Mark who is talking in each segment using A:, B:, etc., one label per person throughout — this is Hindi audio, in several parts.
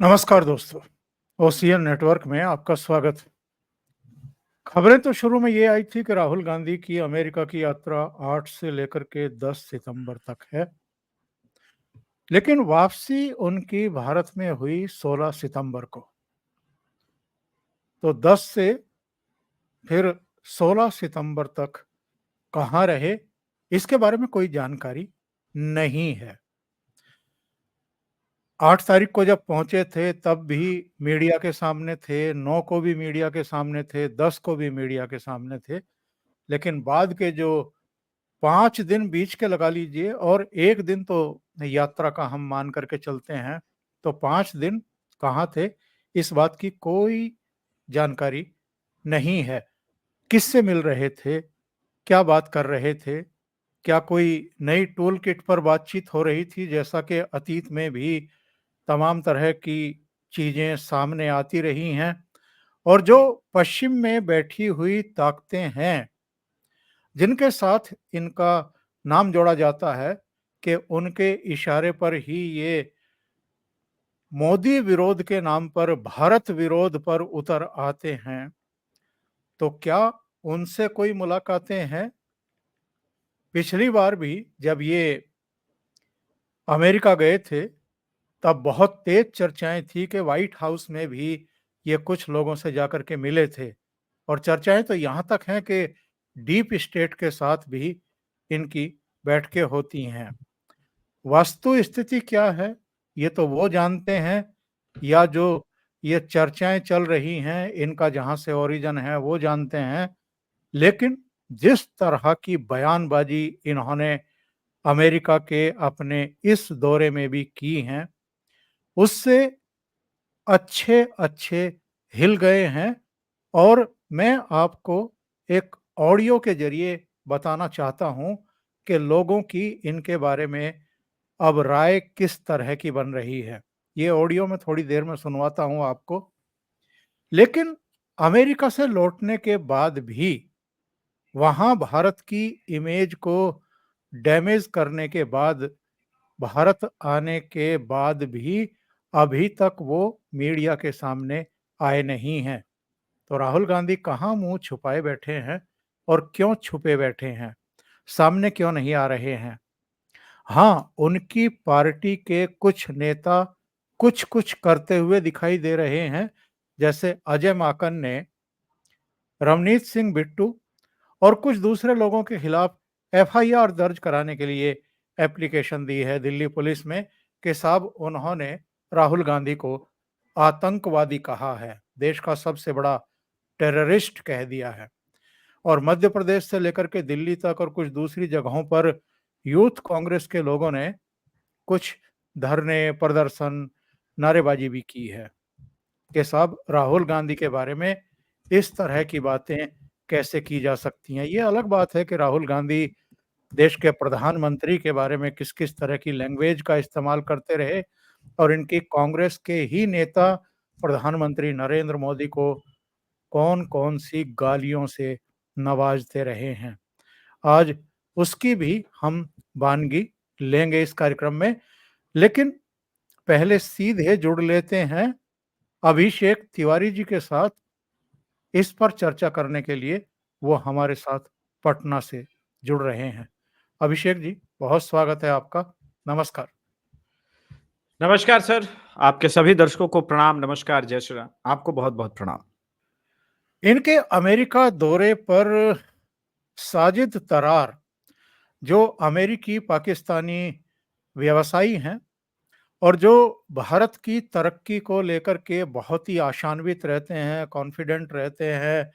A: नमस्कार दोस्तों, ओसीएन नेटवर्क में आपका स्वागत। खबरें तो शुरू में ये आई थी कि राहुल गांधी की अमेरिका की यात्रा 8 से लेकर के 10 सितंबर तक है, लेकिन वापसी उनकी भारत में हुई 16 सितंबर को। तो 10 से फिर 16 सितंबर तक कहाँ रहे, इसके बारे में कोई जानकारी नहीं है। 8 तारीख को जब पहुंचे थे तब भी मीडिया के सामने थे, 9 को भी मीडिया के सामने थे, 10 को भी मीडिया के सामने थे। लेकिन बाद के जो 5 दिन बीच के लगा लीजिए और 1 दिन तो यात्रा का हम मान करके चलते हैं, तो 5 दिन कहाँ थे, इस बात की कोई जानकारी नहीं है। किससे मिल रहे थे? क्या बात कर रहे थे? क्या कोई नई टूल किट पर बातचीत हो रही थी, जैसा कि अतीत में भी तमाम तरह की चीज़ें सामने आती रही हैं? और जो पश्चिम में बैठी हुई ताकतें हैं, जिनके साथ इनका नाम जोड़ा जाता है कि उनके इशारे पर ही ये मोदी विरोध के नाम पर भारत विरोध पर उतर आते हैं, तो क्या उनसे कोई मुलाकातें हैं? पिछली बार भी जब ये अमेरिका गए थे, तब बहुत तेज चर्चाएं थी कि व्हाइट हाउस में भी ये कुछ लोगों से जाकर के मिले थे और चर्चाएं तो यहाँ तक हैं कि डीप स्टेट के साथ भी इनकी बैठकें होती हैं। वास्तु स्थिति क्या है, ये तो वो जानते हैं, या जो ये चर्चाएं चल रही हैं इनका जहाँ से ओरिजिन है वो जानते हैं। लेकिन जिस तरह की बयानबाजी इन्होंने अमेरिका के अपने इस दौरे में भी की हैं, उससे अच्छे-अच्छे हिल गए हैं। और मैं आपको एक ऑडियो के ज़रिए बताना चाहता हूँ कि लोगों की इनके बारे में अब राय किस तरह की बन रही है। ये ऑडियो मैं थोड़ी देर में सुनवाता हूँ आपको। लेकिन अमेरिका से लौटने के बाद भी वहाँ भारत की इमेज को डैमेज करने के बाद, भारत आने के बाद भी अभी तक वो मीडिया के सामने आए नहीं हैं। तो राहुल गांधी कहाँ मुँह छुपाए बैठे हैं और क्यों छुपे बैठे हैं? सामने क्यों नहीं आ रहे हैं? हाँ, उनकी पार्टी के कुछ नेता कुछ-कुछ करते हुए दिखाई दे रहे हैं, जैसे अजय माकन ने रवनीत सिंह बिट्टू और कुछ दूसरे लोगों के खिलाफ एफआईआर दर्ज कराने के लिए एप्लीकेशन दी है दिल्ली पुलिस में कि साहब उन्होंने राहुल गांधी को आतंकवादी कहा है, देश का सबसे बड़ा टेररिस्ट कह दिया है। और मध्य प्रदेश से लेकर के दिल्ली तक और कुछ दूसरी जगहों पर यूथ कांग्रेस के लोगों ने कुछ धरने, प्रदर्शन, नारेबाजी भी की है कि साहब राहुल गांधी के बारे में इस तरह की बातें कैसे की जा सकती हैं। ये अलग बात है कि राहुल गांधी देश के प्रधानमंत्री के बारे में किस-किस तरह की लैंग्वेज का इस्तेमाल करते रहे और इनकी कांग्रेस के ही नेता प्रधानमंत्री नरेंद्र मोदी को कौन-कौन सी गालियों से नवाजते रहे हैं। आज उसकी भी हम वानगी लेंगे इस कार्यक्रम में, लेकिन पहले सीधे जुड़ लेते हैं अभिषेक तिवारी जी के साथ। इस पर चर्चा करने के लिए वो हमारे साथ पटना से जुड़ रहे हैं। अभिषेक जी, बहुत स्वागत है आपका। नमस्कार।
B: नमस्कार सर, आपके सभी दर्शकों को प्रणाम, नमस्कार, जय श्री राम। आपको बहुत-बहुत प्रणाम।
A: इनके अमेरिका दौरे पर साजिद तरार, जो अमेरिकी पाकिस्तानी व्यवसायी हैं और जो भारत की तरक्की को लेकर के बहुत ही आशान्वित रहते हैं, कॉन्फिडेंट रहते हैं,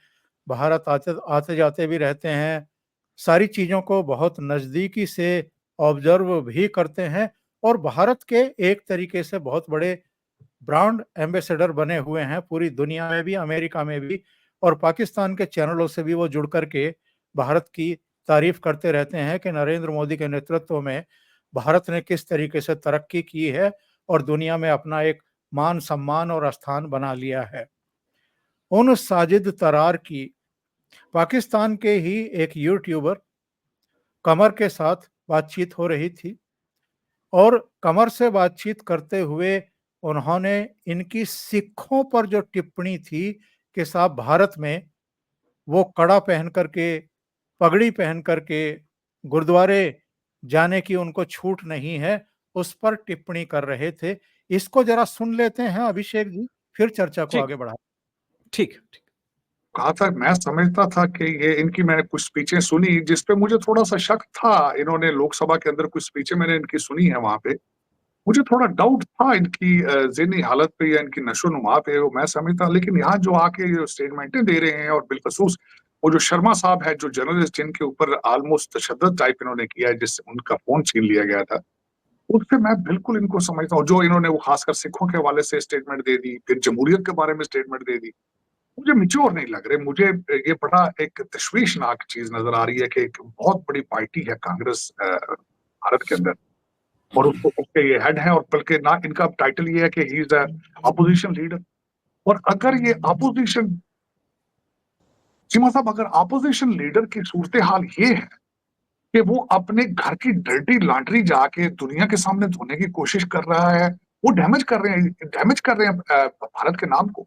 A: भारत आते-जाते भी रहते हैं, सारी चीज़ों को बहुत नज़दीकी से ऑब्ज़र्व भी करते हैं और भारत के एक तरीके से बहुत बड़े ब्रांड एम्बेसडर बने हुए हैं पूरी दुनिया में भी, अमेरिका में भी। और पाकिस्तान के चैनलों से भी वो जुड़ कर के भारत की तारीफ़ करते रहते हैं कि नरेंद्र मोदी के नेतृत्व में भारत ने किस तरीके से तरक्की की है और दुनिया में अपना एक मान-सम्मान और स्थान बना लिया है। उन साजिद तरार की पाकिस्तान के ही एक यूट्यूबर कमर के साथ बातचीत हो रही थी और कमर से बातचीत करते हुए उन्होंने इनकी सिखों पर जो टिप्पणी थी कि साहब भारत में वो कड़ा पहन करके, पगड़ी पहन करके गुरुद्वारे जाने की उनको छूट नहीं है, उस पर टिप्पणी कर रहे थे। इसको ज़रा सुन लेते हैं अभिषेक जी, फिर चर्चा को
B: ठीक,
A: आगे बढ़ा
B: ठीक, ठीक।
C: कहा था मैं समझता था कि ये इनकी मैंने कुछ स्पीचें सुनी जिसपे मुझे थोड़ा सा शक था। इन्होंने लोकसभा के अंदर कुछ स्पीचें मैंने इनकी सुनी है वहां पे, मुझे थोड़ा डाउट था इनकी ज़हनी हालत पे या इनकी नशो-नुमा पे, वो मैं समझता। लेकिन यहाँ जो आके जो स्टेटमेंटें दे रहे हैं और बिलखसूस वो जो शर्मा साहब है, जो जर्नलिस्ट जिनके ऊपर ऑलमोस्ट तशद्दुद टाइप इन्होंने किया है, जिससे उनका फोन छीन लिया गया था, उससे मैं बिल्कुल इनको समझता हूँ। जो इन्होंने वो खासकर सिखों के हवाले से स्टेटमेंट दे दी, फिर जमहूरियत के बारे में स्टेटमेंट दे दी, मुझे मैच्योर नहीं लग रहे। मुझे ये बड़ा एक तशवीशनाक चीज नजर आ रही है कि एक बहुत बड़ी पार्टी है कांग्रेस भारत के अंदर, और उसको उसके ये हेड है, और बल्कि ना इनका टाइटल ये है कि ही इज अपोजिशन लीडर। और अगर ये अपोजिशन, चीमा साहब, अगर अपोजिशन लीडर की सूरत हाल ये है कि वो अपने घर की डर्टी लॉन्ड्री जाके दुनिया के सामने धोने की कोशिश कर रहा है, वो डैमेज कर रहे हैं भारत के नाम को।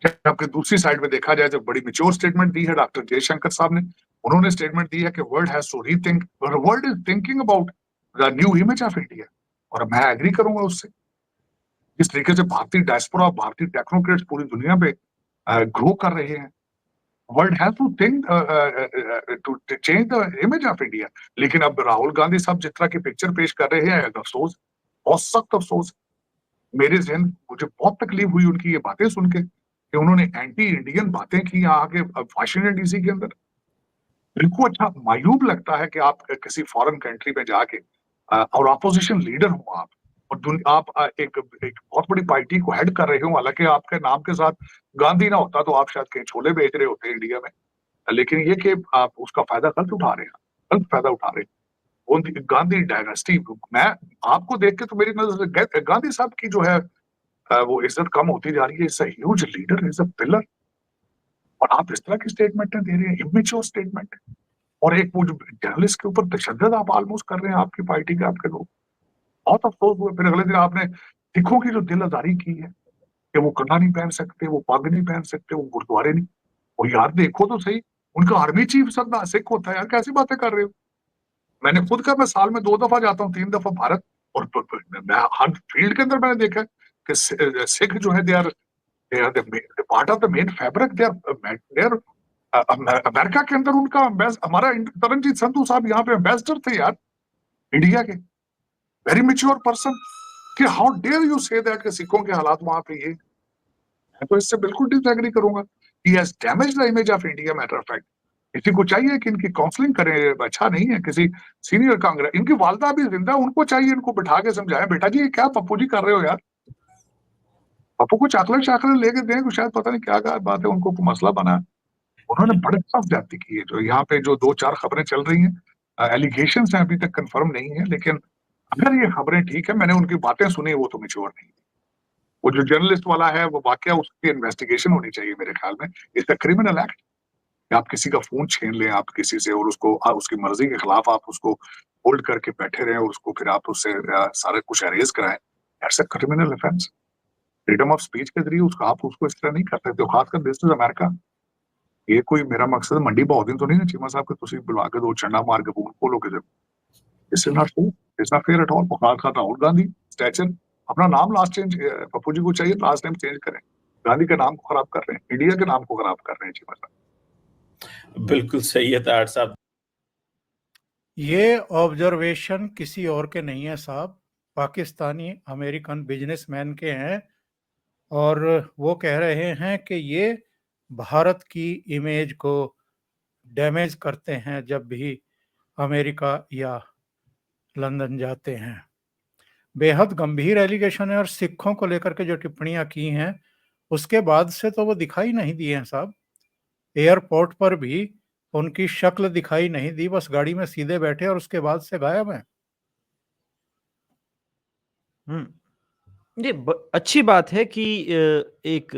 C: जबकि दूसरी साइड में देखा जाए, जब बड़ी मेच्योर स्टेटमेंट दी है डॉक्टर जयशंकर साहब ने, उन्होंने स्टेटमेंट दी है कि world has to rethink, world is thinking about the new image of India. और मैं एग्री करूंगा उससे। जिस तरीके से भारतीय डायस्पोरा, भारतीय टेक्नोक्रेट्स पूरी दुनिया पे ग्रो कर रहे हैं, world has to think to change the image of India. लेकिन अब राहुल गांधी साहब जिस तरह की पिक्चर पेश कर रहे हैं, अफसोस, बहुत सख्त अफसोस। मेरे जहन मुझे बहुत तकलीफ हुई उनकी ये बातें सुन के कि उन्होंने एंटी इंडियन बातें की आके वाशिंगटन डीसी के अंदर। बिल्कुल अच्छा मायूब लगता है कि आप किसी फॉरेन कंट्री में जाके और अपोजिशन लीडर हो आप, और आप एक बहुत बड़ी पार्टी को हेड कर रहे हो। हालांकि आपके नाम के साथ गांधी ना होता तो आप शायद कहीं छोले बेच रहे होते इंडिया में, लेकिन ये कि आप उसका फायदा गलत उठा रहे हैं, गलत फायदा उठा रहे हैं। वो गांधी डायनेस्टी, मैं आपको देख के तो मेरी नजर से गांधी साहब की जो है वो इज्जत कम होती जा रही है। Is a huge leader, is a pillar, और आप इस तरह की स्टेटमेंट दे रहे हैं, इमेच्योर स्टेटमेंट। और एक वो जो जर्नलिस्ट के ऊपर तशद्दुद आप ऑलमोस्ट कर रहे हैं, आपकी पार्टी के आपके लोग। बहुत अफसोस हुआ। फिर अगले दिन आपने सिखों की जो दिल आजारी की है कि वो कड़ा नहीं पहन सकते, वो पग नहीं पहन सकते, वो गुरुद्वारे नहीं। और यार देखो तो सही, उनका आर्मी चीफ सदा सिख होता है यार, कैसी बातें कर रहे हो। मैंने खुद का, मैं साल में 2 दफा जाता हूँ, 3 दफा भारत, और मैं हर फील्ड के अंदर मैंने देखा है कि सिख जो है, they are part of the main fabric. They are America के अंदर उनका हमारा तरनजीत संधू साहब यहाँ पे एम्बेसडर थे यार इंडिया के, वेरी मेच्योर पर्सन। कि how dare you say that कि सिखों के हालात वहां पे ये। मैं तो इससे बिल्कुल डिसएग्री करूंगा। He has damaged the image of India. Matter of fact, किसी को चाहिए कि इनकी काउंसलिंग करें, अच्छा नहीं है। किसी सीनियर कांग्रेस, इनकी वालदा भी जिंदा, उनको चाहिए इनको बिठा के समझाएं, बेटा जी ये क्या पप्पू जी कर रहे हो यार। पप्पू को चॉकलेट चाकलेट लेके दें, कुछ शायद पता नहीं क्या क्या बात है, उनको कोई मसला बना है। उन्होंने बड़े टफ जाती की है। जो यहाँ पे जो 2-4 खबरें चल रही हैं, एलिगेशन है, अभी तक कंफर्म नहीं है, लेकिन अगर ये खबरें ठीक है, मैंने उनकी बातें सुनी, वो तो मेच्योर नहीं। वो जो जर्नलिस्ट वाला है, वो वाकया उसकी इन्वेस्टिगेशन होनी चाहिए मेरे ख्याल में। इट्स अ क्रिमिनल एक्ट कि आप किसी का फोन छीन लें आप किसी से, और उसको उसकी मर्जी के खिलाफ आप उसको होल्ड करके बैठे रहें, और उसको फिर आप उससे सारा कुछ अरेज कराएं। That's a criminal offence. Freedom of speech के जरिए उसका आप उसको इस तरह नहीं कर सकते हो, खासकर दिस इज अमेरिका। ये कोई मेरा मकसद मंडी बहुदिन तो नहीं ना चीमा साहब कि तुसी बुला के दो चंडा मार के फोन खोलो किसी। This is not fair, it's not fair at all. बुखार खा राहुल गांधी स्टैचर, अपना नाम लास्ट चेंज, पप्पू जी को चाहिए लास्ट टाइम चेंज करें। गांधी के नाम को खराब कर रहे हैं, इंडिया के नाम को खराब कर रहे हैं चीमा साहब।
D: बिल्कुल सही है तार साहब।
A: ये ऑब्जर्वेशन किसी और के नहीं है साहब, पाकिस्तानी अमेरिकन बिजनेसमैन के हैं, और वो कह रहे हैं कि ये भारत की इमेज को डैमेज करते हैं जब भी अमेरिका या लंदन जाते हैं। बेहद गंभीर एलिगेशन है, और सिखों को लेकर के जो टिप्पणियां की हैं उसके बाद से तो वो दिखाई नहीं दिए हैं साहब। एयरपोर्ट पर भी उनकी शक्ल दिखाई नहीं दी, बस गाड़ी में सीधे बैठे और उसके बाद से गायब हैं।
B: ये अच्छी बात है कि एक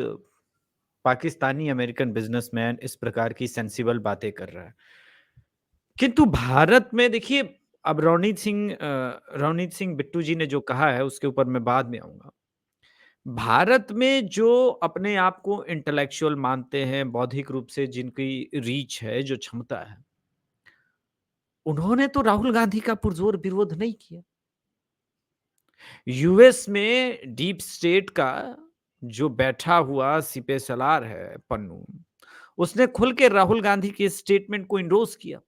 B: पाकिस्तानी अमेरिकन बिजनेसमैन इस प्रकार की सेंसिबल बातें कर रहा है। किंतु भारत में देखिए, अब रवनीत सिंह बिट्टू जी ने जो कहा है उसके ऊपर मैं बाद में आऊंगा। भारत में जो अपने आप को इंटेलेक्चुअल मानते हैं, बौद्धिक रूप से जिनकी रीच है, जो क्षमता है, उन्होंने तो राहुल गांधी का पुरजोर विरोध नहीं किया। यूएस में डीप स्टेट का जो बैठा हुआ सिपे सलार है पन्नू, उसने खुल के राहुल गांधी के स्टेटमेंट को इंडोर्स किया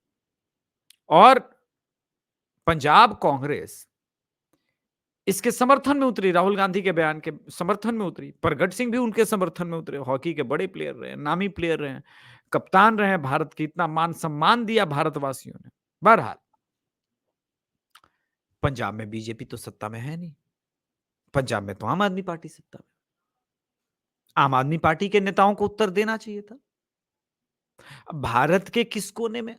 B: और पंजाब कांग्रेस इसके समर्थन में उतरी, राहुल गांधी के बयान के समर्थन में उतरी। प्रगट सिंह भी उनके समर्थन में उतरे। हॉकी के बड़े प्लेयर रहे, नामी प्लेयर रहे, कप्तान रहे भारत की, इतना मान सम्मान दिया भारतवासियों ने। बहरहाल पंजाब में बीजेपी तो सत्ता में है नहीं, पंजाब में तो आम आदमी पार्टी सत्ता में। आम आदमी पार्टी के नेताओं को उत्तर देना चाहिए था। अब भारत के किस कोने में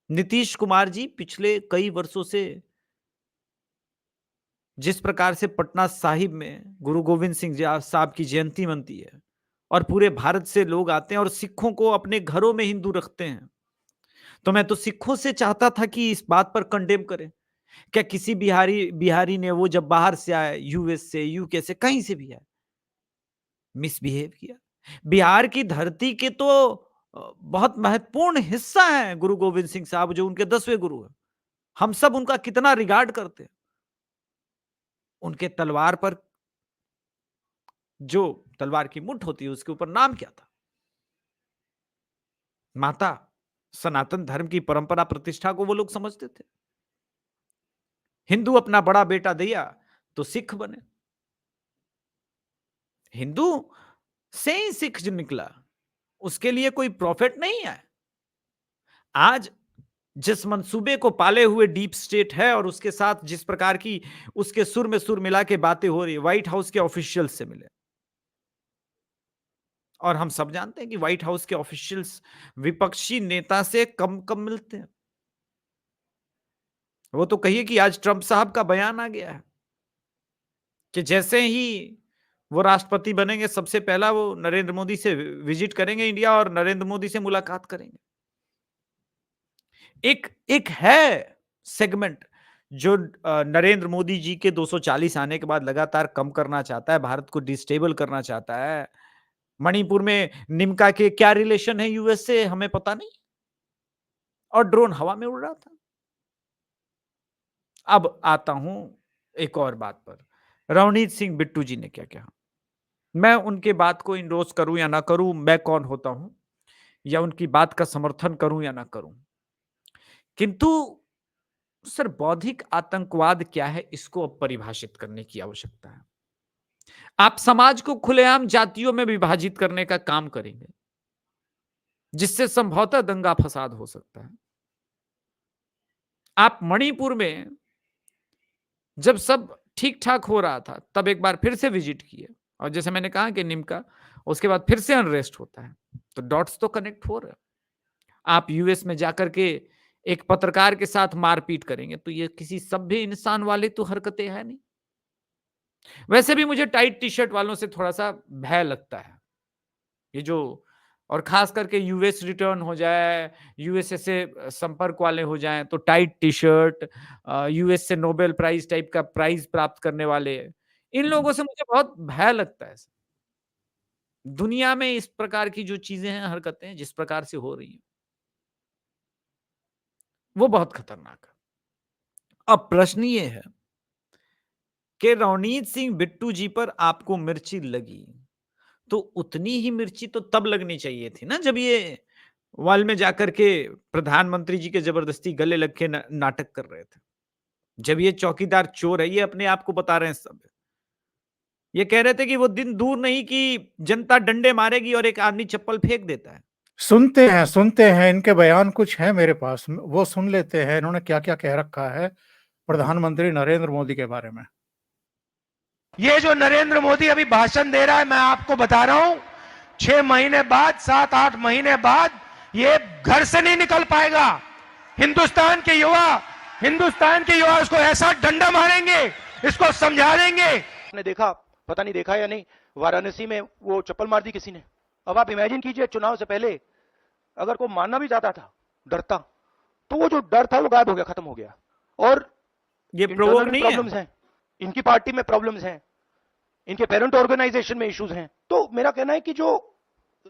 B: नीतीश कुमार जी पिछले कई वर्षों से जिस प्रकार से पटना साहिब में गुरु गोविंद सिंह जी साहब की जयंती मनती है और पूरे भारत से लोग आते हैं और सिखों को अपने घरों में हिंदू रखते हैं, तो मैं तो सिखों से चाहता था कि इस बात पर कंडेम करें। क्या किसी बिहारी ने, वो जब बाहर से आए, यूएस से, यूके से, कहीं से भी आए, मिसबिहेव किया? बिहार की धरती के तो बहुत महत्वपूर्ण हिस्सा है गुरु गोविंद सिंह साहब, जो उनके 10वें गुरु हैं। हम सब उनका कितना रिगार्ड करते हैं। उनके तलवार पर जो तलवार की मुठ होती है, उसके ऊपर नाम क्या था? माता। सनातन धर्म की परंपरा प्रतिष्ठा को वो लोग समझते थे। हिंदू अपना बड़ा बेटा दिया तो सिख बने। हिंदू से ही सिख जो निकला, उसके लिए कोई प्रॉफिट नहीं है। आज जिस मंसूबे को पाले हुए डीप स्टेट है और उसके साथ जिस प्रकार की उसके सुर में सुर मिला के बातें हो रही है, व्हाइट हाउस के ऑफिशियल्स से मिले, और हम सब जानते हैं कि व्हाइट हाउस के ऑफिशियल्स विपक्षी नेता से कम कम मिलते हैं। वो तो कहिए कि आज ट्रंप साहब का बयान आ गया है कि जैसे ही वो राष्ट्रपति बनेंगे, सबसे पहला वो नरेंद्र मोदी से विजिट करेंगे इंडिया और नरेंद्र मोदी से मुलाकात करेंगे। एक है सेगमेंट जो नरेंद्र मोदी जी के 240 आने के बाद लगातार कम करना चाहता है, भारत को डिस्टेबल करना चाहता है। मणिपुर में निमका के क्या रिलेशन है यूएस से, हमें पता नहीं, और ड्रोन हवा में उड़ रहा था। अब आता हूं एक और बात पर, रवनीत सिंह बिट्टू जी ने क्या कहा। मैं उनके बात को इंडोर्स करूं या ना करूं, मैं कौन होता हूं, या उनकी बात का समर्थन करूं या ना करूं, किंतु सर बौद्धिक आतंकवाद क्या है, इसको अब परिभाषित करने की आवश्यकता है। आप समाज को खुलेआम जातियों में विभाजित करने का काम करेंगे, जिससे संभवतः दंगा फसाद हो सकता है। आप मणिपुर में जब सब ठीक ठाक हो रहा था, तब एक बार फिर से विजिट किए, और जैसे मैंने कहा कि निमका, उसके बाद फिर से अनरेस्ट होता है, तो डॉट्स तो कनेक्ट हो रहे हैं। आप यूएस में जाकर के एक पत्रकार के साथ मारपीट करेंगे, तो ये किसी सभ्य इंसान वाले तो हरकतें है नहीं। वैसे भी मुझे टाइट टी शर्ट वालों से थोड़ा सा भय लगता है, ये जो, और खास करके यूएस रिटर्न हो जाए, यूएसए से संपर्क वाले हो जाएं, तो टाइट टी शर्ट, यूएस से नोबेल प्राइज टाइप का प्राइज प्राप्त करने वाले, इन लोगों से मुझे बहुत भय लगता है। दुनिया में इस प्रकार की जो चीजें हैं, हरकतें जिस प्रकार से हो रही हैं, वो बहुत खतरनाक है। अब प्रश्न ये है कि रवनीत सिंह बिट्टू जी पर आपको मिर्ची लगी, तो उतनी ही मिर्ची तो तब लगनी चाहिए थी ना, जब ये वाल में जाकर के प्रधानमंत्री जी के जबरदस्ती गले लग के नाटक कर रहे थे। जब ये चौकीदार चोर है, ये अपने आप को बता रहे हैं सब, ये कह रहे थे कि वो दिन दूर नहीं कि जनता डंडे मारेगी और एक आदमी चप्पल फेंक देता है।
A: सुनते हैं, इनके बयान कुछ हैं मेरे पास, वो सुन लेते हैं इन्होंने क्या-क्या कह रखा है प्रधानमंत्री नरेंद्र मोदी के बारे में।
D: ये जो नरेंद्र मोदी अभी भाषण दे रहा है, मैं आपको बता रहा हूं, 6 महीने बाद, 7-8 महीने बाद ये घर से नहीं निकल पाएगा। हिंदुस्तान के युवा उसको ऐसा डंडा मारेंगे, इसको समझा देंगे।
E: ने देखा, पता नहीं देखा या नहीं, वाराणसी में वो चप्पल मार दी किसी ने। अब आप इमेजिन कीजिए, चुनाव से पहले अगर कोई मारना भी जाता था, डरता, तो वो जो डर था वो गायब हो गया, खत्म हो गया। और
B: ये प्रोवोक नहीं
E: प्रॉब्लम्स हैं, इनकी पार्टी में प्रॉब्लम्स हैं, इनके पेरेंट ऑर्गेनाइजेशन में इश्यूज हैं। तो मेरा कहना है कि जो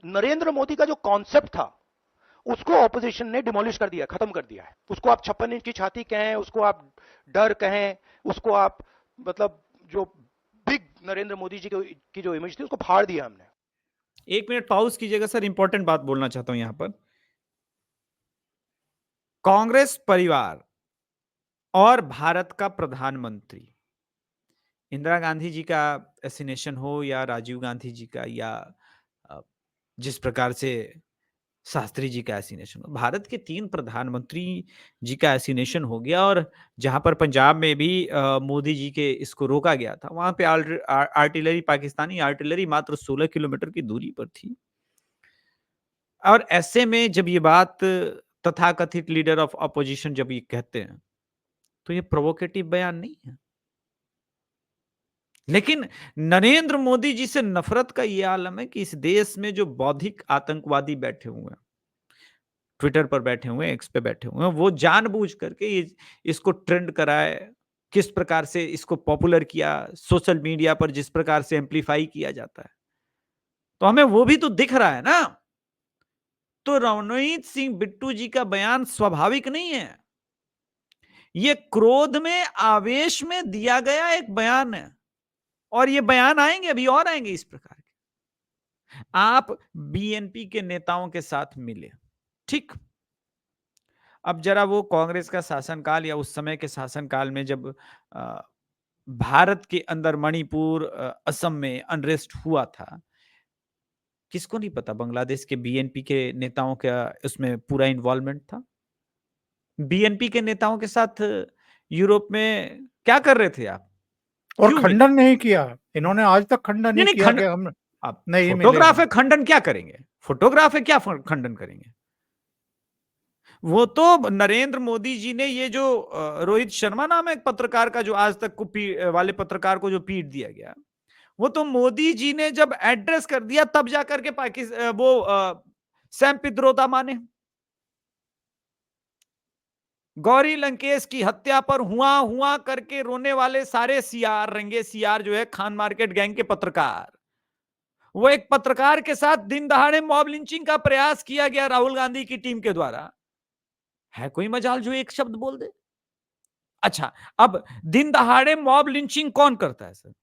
E: नरेंद्र मोदी का जो कॉन्सेप्ट था उसको ऑपोजिशन ने डिमोलिश कर दिया, खत्म कर दिया है। उसको आप 56 इंच की छाती कहें, उसको आप डर कहें, उसको आप मतलब जो बिग नरेंद्र मोदी जी की जो इमेज थी उसको फाड़ दिया हमने।
B: 1 मिनट पॉज कीजिएगा सर, इंपॉर्टेंट बात बोलना चाहता हूं यहां पर। कांग्रेस परिवार और भारत का प्रधानमंत्री, इंदिरा गांधी जी का एसिनेशन हो या राजीव गांधी जी का या जिस प्रकार से शास्त्री जी का एसिनेशन हो, भारत के 3 प्रधानमंत्री जी का एसिनेशन हो गया। और जहां पर पंजाब में भी मोदी जी के इसको रोका गया था, वहां पे आर्टिलरी, पाकिस्तानी आर्टिलरी मात्र 16 किलोमीटर की दूरी पर थी। और ऐसे में जब ये बात तथाकथित लीडर ऑफ अपोजिशन जब ये कहते हैं, तो ये प्रोवोकेटिव बयान नहीं है। लेकिन नरेंद्र मोदी जी से नफरत का यह आलम है कि इस देश में जो बौद्धिक आतंकवादी बैठे हुए हैं, ट्विटर पर बैठे हुए हैं, एक्स पे बैठे हुए हैं, वो जानबूझ करके इसको ट्रेंड कराए, किस प्रकार से इसको पॉपुलर किया, सोशल मीडिया पर जिस प्रकार से एम्पलीफाई किया जाता है, तो हमें वो भी तो दिख रहा है ना। तो रवनीत सिंह बिट्टू जी का बयान स्वाभाविक नहीं है, ये क्रोध में, आवेश में दिया गया एक बयान है। और ये बयान आएंगे, अभी और आएंगे इस प्रकार के। आप बीएनपी के नेताओं के साथ मिले, ठीक। अब जरा वो कांग्रेस का शासनकाल या उस समय के शासनकाल में जब भारत के अंदर मणिपुर, असम में अनरेस्ट हुआ था, किसको नहीं पता बांग्लादेश के बीएनपी के नेताओं का उसमें पूरा इन्वॉल्वमेंट था। बीएनपी के नेताओं के साथ यूरोप में क्या कर रहे थे आप?
A: और खंडन नहीं किया इन्होंने, आज तक खंडन नहीं किया कि हम
B: आप
A: नहीं
B: फोटोग्राफ है, खंडन क्या करेंगे? फोटोग्राफ है, क्या खंडन करेंगे? वो तो नरेंद्र मोदी जी ने ये जो रोहित शर्मा नाम है एक पत्रकार का, जो आज तक को वाले पत्रकार को जो पीट दिया गया, वो तो मोदी जी ने जब एड्रेस कर दिया तब जाकर के पाकिस्तान वो सैम पित्रोदा माने। गौरी लंकेश की हत्या पर हुआ करके रोने वाले सारे सीआर, रंगे सीआर जो है खान मार्केट गैंग के पत्रकार, वो एक पत्रकार के साथ दिन दहाड़े मॉब लिंचिंग का प्रयास किया गया राहुल गांधी की टीम के द्वारा। है कोई मजाल जो एक शब्द बोल दे? अच्छा, अब दिन दहाड़े मॉब लिंचिंग कौन करता है सर?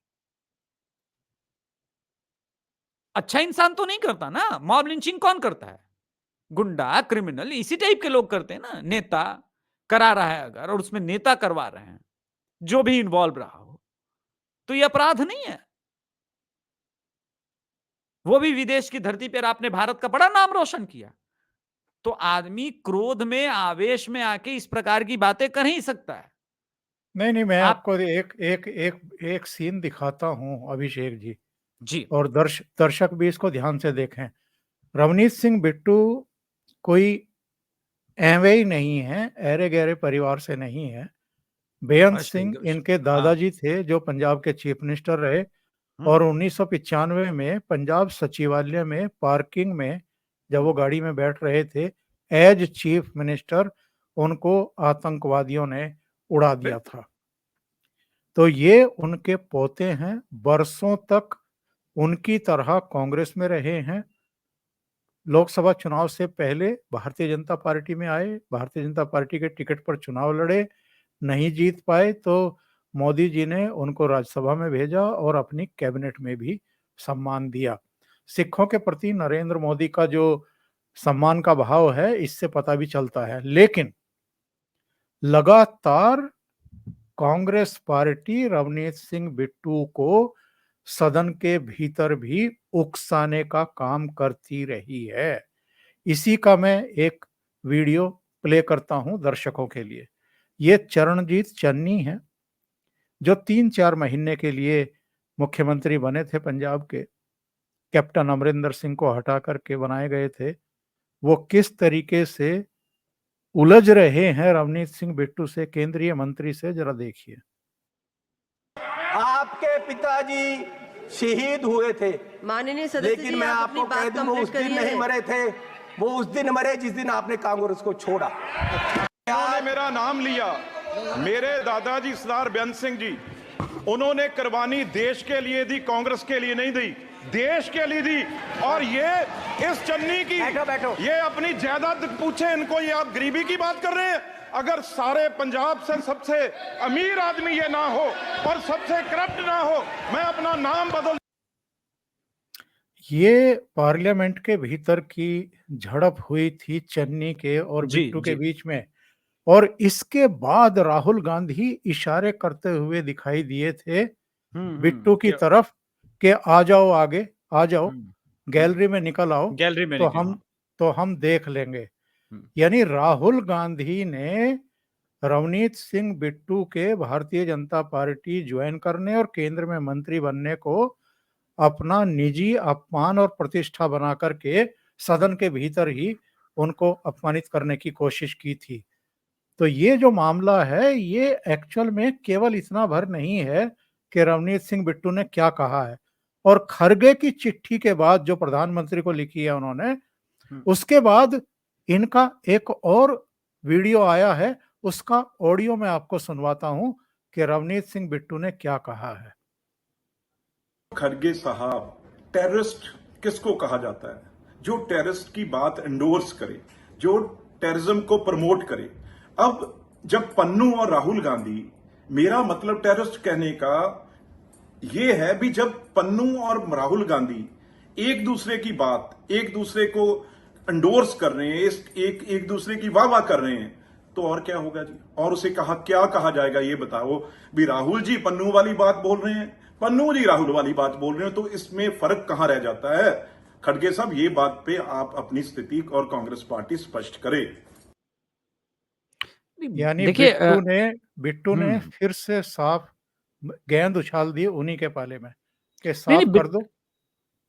B: अच्छा इंसान तो नहीं करता ना। मॉब लिंचिंग कौन करता है? गुंडा, क्रिमिनल, इसी टाइप के लोग करते हैं ना। नेता करा रहा है अगर, और उसमें नेता करवा रहे हैं, जो भी इन्वॉल्व रहा हो, तो यह अपराध नहीं है। वो भी विदेश की धरती पर आपने भारत का बड़ा नाम रोशन किया। तो आदमी क्रोध में, आवेश में आके इस प्रकार की बातें कर ही सकता है।
A: नहीं, मैं आपको एक सीन दिखाता हूं अभिषेक जी, और दर्शक भी इसको ध्यान से देखें। रवनीत सिंह बिट्टू कोई एवे ही नहीं है, ऐरे गहरे परिवार से नहीं है। बेअंत सिंह इनके दादाजी थे, जो पंजाब के चीफ मिनिस्टर रहे, और 1995 में पंजाब सचिवालय में पार्किंग में जब वो गाड़ी में बैठ रहे थे एज चीफ मिनिस्टर, उनको आतंकवादियों ने उड़ा दिया था। तो ये उनके पोते हैं, बरसों तक उनकी तरह कांग्रेस में रहे हैं। लोकसभा चुनाव से पहले भारतीय जनता पार्टी में आए, भारतीय जनता पार्टी के टिकट पर चुनाव लड़े, नहीं जीत पाए, तो मोदी जी ने उनको राज्यसभा में भेजा और अपनी कैबिनेट में भी सम्मान दिया। सिखों के प्रति नरेंद्र मोदी का जो सम्मान का भाव है, इससे पता भी चलता है। लेकिन लगातार कांग्रेस पार्टी रवनीत सिंह बिट्टू को सदन के भीतर भी उकसाने का काम करती रही है। इसी का मैं एक वीडियो प्ले करता हूं दर्शकों के लिए। ये चरणजीत चन्नी है, जो 3-4 महीने के लिए मुख्यमंत्री बने थे पंजाब के। कैप्टन अमरिंदर सिंह को हटा करके बनाए गए थे। वो किस तरीके से उलझ रहे हैं रवनीत सिंह बिट्टू से, केंद्रीय मंत्री से, जरा देखिए।
F: आपके पिताजी शहीद हुए थे,
G: माननीय सदस्य,
F: लेकिन मैं आपको कह दूं वो उस दिन नहीं मरे थे, वो उस दिन मरे जिस दिन आपने कांग्रेस को छोड़ा।
H: उन्होंने मेरा नाम लिया। मेरे दादाजी सरदार बेअंत सिंह जी
G: उन्होंने कुर्बानी देश के लिए दी, कांग्रेस के लिए नहीं दी, देश के लिए दी। और ये इस चन्नी की ये अपनी जायदाद पूछे इनको, ये आप गरीबी की बात कर रहे हैं? अगर सारे पंजाब से सबसे अमीर आदमी ये ना हो और सबसे करप्ट ना हो, मैं अपना नाम बदल।
A: ये पार्लियामेंट के भीतर की झड़प हुई थी चन्नी के और
B: जी,
A: बिट्टू के
B: जी।
A: बीच में, और इसके बाद राहुल गांधी इशारे करते हुए दिखाई दिए थे बिट्टू की
B: क्या-
A: तरफ कि आ जाओ आगे, आ जाओ,
B: हम्म,
A: गैलरी में निकल आओ,
B: गैलरी में
A: तो
B: निकलो, हाँ।
A: हम देख लेंगे।
B: हम्म।
A: यानी राहुल गांधी ने रवनीत सिंह बिट्टू के भारतीय जनता पार्टी ज्वाइन करने और केंद्र में मंत्री बनने को अपना निजी अपमान और प्रतिष्ठा बना करके सदन के भीतर ही उनको अपमानित करने की कोशिश की थी। तो ये जो मामला है, ये एक्चुअल में केवल इतना भर नहीं है कि रवनीत सिंह बिट्टू ने क्या कहा है, और खरगे की चिट्ठी के बाद जो प्रधानमंत्री को लिखी है उन्होंने, उसके बाद इनका एक और वीडियो आया है, उसका ऑडियो मैं आपको सुनवाता हूं कि रवनीत सिंह बिट्टू ने क्या कहा है।
G: खड़गे साहब, टेररिस्ट किसको कहा जाता है? जो टेररिस्ट की बात एंडोर्स करे, जो टेररिज्म को प्रमोट करे। अब जब पन्नू और राहुल गांधी, मेरा मतलब टेररिस्ट कहने का ये है भी, जब पन्नू और राहुल गांधी एक दूसरे की बात, एक दूसरे को एंडोर्स कर रहे हैं, एक दूसरे की वाह कर रहे हैं, तो और क्या होगा जी? और उसे क्या कहा जाएगा ये बताओ भी। राहुल जी पन्नू वाली बात बोल रहे हैं, पन्नू जी राहुल वाली बात बोल रहे हैं, तो इसमें फर्क कहां रह जाता है? खड़गे साहब, ये बात पे आप अपनी स्थिति और कांग्रेस पार्टी स्पष्ट करे।
A: यानी
B: देखिए,
A: बिट्टू ने फिर से साफ गेंद उछाल दी उन्हीं के पाले में कि
B: नहीं,
A: साफ
B: नहीं,
A: कर दो।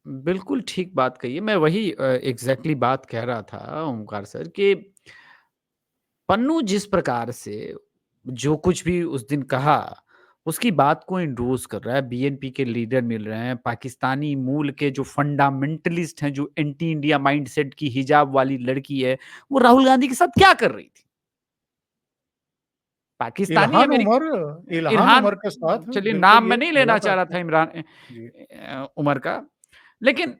B: बिल्कुल ठीक बात कही है। मैं वही एग्जैक्टली बात कह रहा था ओमकार सर, कि पन्नू जिस प्रकार से जो कुछ भी उस दिन कहा, उसकी बात को इंडोर्स कर रहा है। बीएनपी के लीडर मिल रहे हैं, पाकिस्तानी मूल के जो फंडामेंटलिस्ट हैं, जो एंटी इंडिया माइंडसेट की हिजाब वाली लड़की है, वो राहुल गांधी के साथ क्या कर रही थी? पाकिस्तानी
A: इल्हान उमर के साथ
B: चलिए,
A: बिल्कुल
B: नाम
A: ये
B: मैं नहीं लेना
A: मुलाकात
B: चाह रहा
A: की।
B: था इमरान उमर का, लेकिन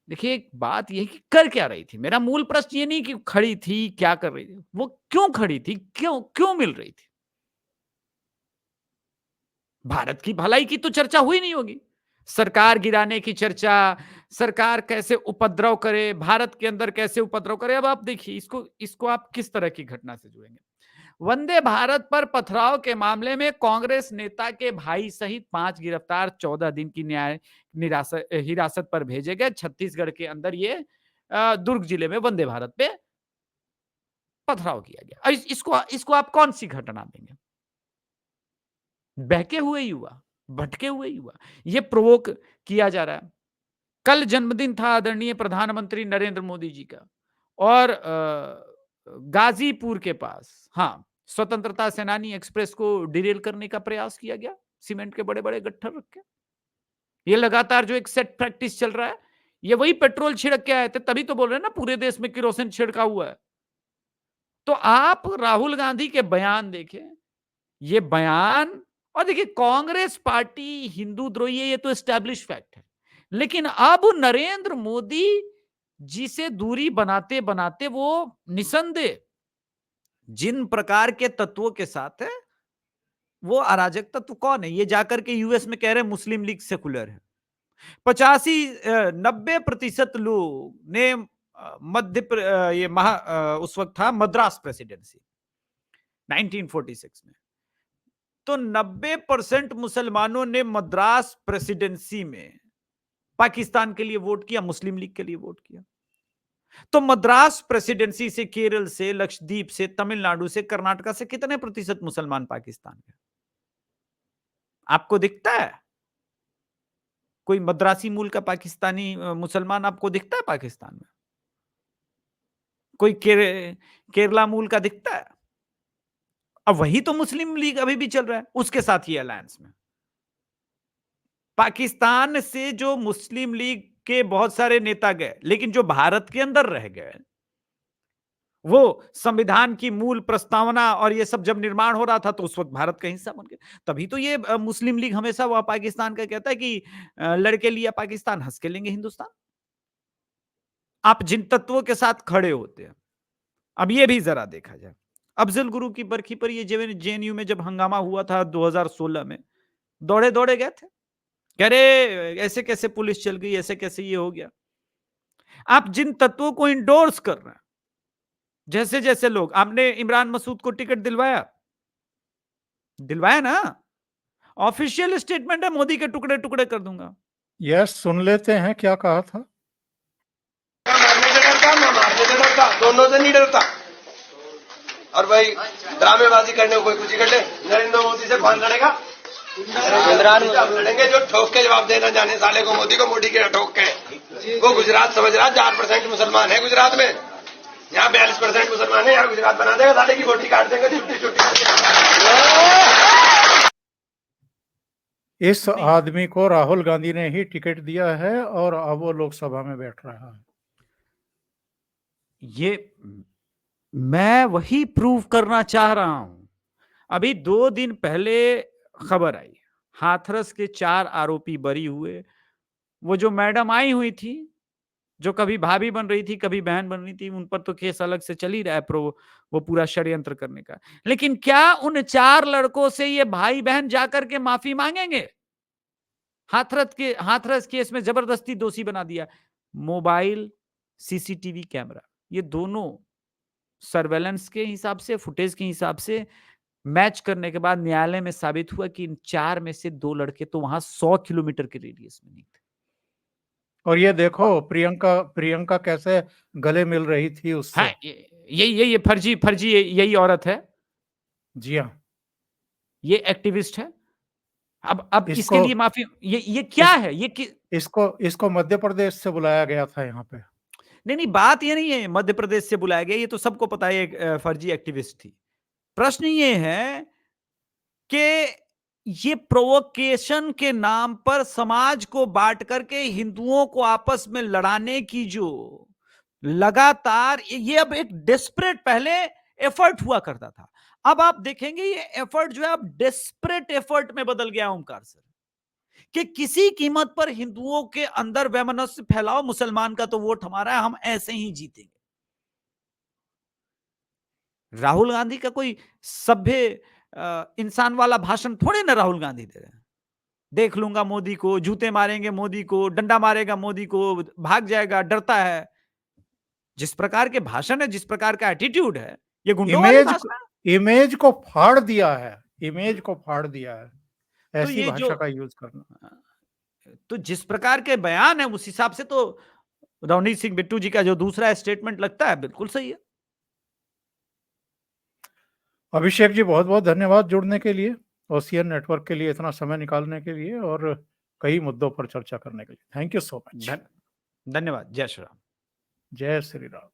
B: देखिए एक बात ये कि कर क्या रही थी। मेरा मूल प्रश्न ये नहीं कि खड़ी थी क्या कर रही थी, वो क्यों खड़ी थी, क्यों मिल रही थी? भारत की भलाई की तो चर्चा हुई नहीं होगी, सरकार गिराने की चर्चा, सरकार कैसे उपद्रव करे, भारत के अंदर कैसे उपद्रव करे। अब आप देखिए इसको आप किस तरह की घटना से जुड़ेंगे? वंदे भारत पर पथराव के मामले में कांग्रेस नेता के भाई सहित 5 गिरफ्तार, 14 दिन की हिरासत पर भेजे गए। छत्तीसगढ़ के अंदर ये दुर्ग जिले में वंदे भारत पे पथराव किया गया। इसको आप कौन सी घटना देंगे? बहके हुए युवा, भटके हुए युवा, ये प्रोवोक किया जा रहा है। कल जन्मदिन था आदरणीय प्रधानमंत्री नरेंद्र मोदी जी का, और गाजीपुर के पास, हाँ, स्वतंत्रता सेनानी एक्सप्रेस को डिरेल करने का प्रयास किया गया, सीमेंट के बड़े बड़े गट्ठर रख के। ये लगातार जो एक सेट प्रैक्टिस चल रहा है, ये वही पेट्रोल छिड़क के आए थे, तभी तो बोल रहे हैं ना पूरे देश में किरोसिन छिड़का हुआ है। तो आप राहुल गांधी के बयान देखें, ये बयान, और देखिए कांग्रेस पार्टी हिंदू द्रोही है, ये तो एस्टैब्लिश फैक्ट है, लेकिन अब नरेंद्र मोदी जी से दूरी बनाते बनाते वो निसंदेह जिन प्रकार के तत्वों के साथ है, वो अराजक तत्व कौन है? ये जाकर के यूएस में कह रहे हैं मुस्लिम लीग सेकुलर है। 90% लोग ने उस वक्त था मद्रास प्रेसिडेंसी 1946 में, तो 90% मुसलमानों ने मद्रास प्रेसिडेंसी में पाकिस्तान के लिए वोट किया, मुस्लिम लीग के लिए वोट किया। तो मद्रास प्रेसिडेंसी से, केरल से, लक्षद्वीप से, तमिलनाडु से, कर्नाटका से कितने प्रतिशत मुसलमान पाकिस्तान के? आपको दिखता है कोई मद्रासी मूल का पाकिस्तानी मुसलमान आपको दिखता है पाकिस्तान में? कोई केरला मूल का दिखता है? अब वही तो मुस्लिम लीग अभी भी चल रहा है, उसके साथ ही अलायंस में। पाकिस्तान से जो मुस्लिम लीग के बहुत सारे नेता गए, लेकिन जो भारत के अंदर रह गए, वो संविधान की मूल प्रस्तावना और ये सब जब निर्माण हो रहा था तो उस वक्त भारत का हिस्सा बन गया। तभी तो ये मुस्लिम लीग हमेशा वह पाकिस्तान का कहता है कि लड़के लिया पाकिस्तान, हंस के लेंगे हिंदुस्तान। आप जिन तत्वों के साथ खड़े होते हैं, अब ये भी जरा देखा जाए। अफजल गुरु की बरखी पर ये जेएनयू में जब हंगामा हुआ था 2016 में, दौड़े दौड़े गए थे, कह रहे ऐसे कैसे पुलिस चल गई, ऐसे कैसे ये हो गया। आप जिन तत्वों को इंडोर्स कर रहे हैं, जैसे जैसे लोग, आपने इमरान मसूद को टिकट दिलवाया ना, ऑफिशियल स्टेटमेंट है, मोदी के टुकड़े टुकड़े कर दूंगा।
A: यस, सुन लेते हैं क्या कहा था।
H: मारने से डरता, मैं मारने से डरता, दोनों से नहीं डरता। और भाई ड्रामेबाजी करने को कोई कुछ कर ले, नरेंद्र मोदी से कौन लड़ेगा? लड़ेंगे जो ठोक के जवाब देना जाने साले को, मोदी को, मोदी के ठोक के। वो गुजरात समझ रहा 4% मुसलमान है गुजरात में, यहाँ 42% मुसलमान है, यहाँ गुजरात बना देगा, साले की गोटी काट देंगे छुट्टी छुट्टी।
A: इस आदमी को राहुल गांधी ने ही टिकट दिया है और अब वो लोकसभा में बैठ रहा है।
B: ये मैं वही प्रूव करना चाह रहा हूं। अभी 2 दिन पहले खबर आई, हाथरस के 4 आरोपी बरी हुए। वो जो मैडम आई हुई थी, जो कभी भाभी बन रही थी, कभी बहन बन रही थी, उन पर तो केस अलग से चल ही रहा है, वो पूरा षड्यंत्र करने का। लेकिन क्या उन 4 लड़कों से ये भाई बहन जाकर के माफी मांगेंगे? हाथरस केस में जबरदस्ती दोषी बना दिया। मोबाइल, सीसीटीवी कैमरा, ये दोनों सर्वेलेंस के हिसाब से, फुटेज के हिसाब से मैच करने के बाद न्यायालय में साबित हुआ कि इन 4 में से 2 लड़के तो वहां 100 किलोमीटर के रेडियस में नहीं थे।
A: और ये देखो प्रियंका कैसे गले मिल रही थी उससे।
B: हाँ, ये फर्जी यही औरत है।
A: जी हाँ,
B: ये एक्टिविस्ट है। अब इसके लिए माफी, ये क्या है?
A: इसको मध्य प्रदेश से बुलाया गया था यहाँ पे।
B: नहीं, बात ये नहीं है मध्य प्रदेश से बुलाया गया, ये तो सबको पता है, एक फर्जी एक्टिविस्ट थी। प्रश्न ये है कि ये प्रोवोकेशन के नाम पर समाज को बांट करके हिंदुओं को आपस में लड़ाने की जो लगातार, ये अब एक डेस्परेट, पहले एफर्ट हुआ करता था, अब आप देखेंगे ये एफर्ट जो है अब डेस्परेट एफर्ट में बदल गया ओमकार सर, कि किसी कीमत पर हिंदुओं के अंदर वैमनस्य फैलाओ, मुसलमान का तो वोट हमारा है, हम ऐसे ही जीतेंगे। राहुल गांधी का कोई सभ्य इंसान वाला भाषण थोड़े ना राहुल गांधी दे रहे हैं। देख लूंगा मोदी को, जूते मारेंगे मोदी को, डंडा मारेगा मोदी को, भाग जाएगा, डरता है। जिस प्रकार के भाषण है, जिस प्रकार का एटीट्यूड है, ये गुंडों वाली भाषा है।
A: इमेज को फाड़ दिया है, इमेज को फाड़ दिया है, ऐसी
B: तो
A: भाषा का यूज करना।
B: तो जिस प्रकार के बयान है, उस हिसाब से तो रवनीत सिंह बिट्टू जी का जो दूसरा स्टेटमेंट लगता है बिल्कुल सही है।
A: अभिषेक जी, बहुत बहुत धन्यवाद जुड़ने के लिए, ओशियन नेटवर्क के लिए इतना समय निकालने के लिए और कई मुद्दों पर चर्चा करने के लिए। Thank you so much.
B: धन्यवाद। जय श्री राम।
A: जय श्री राम।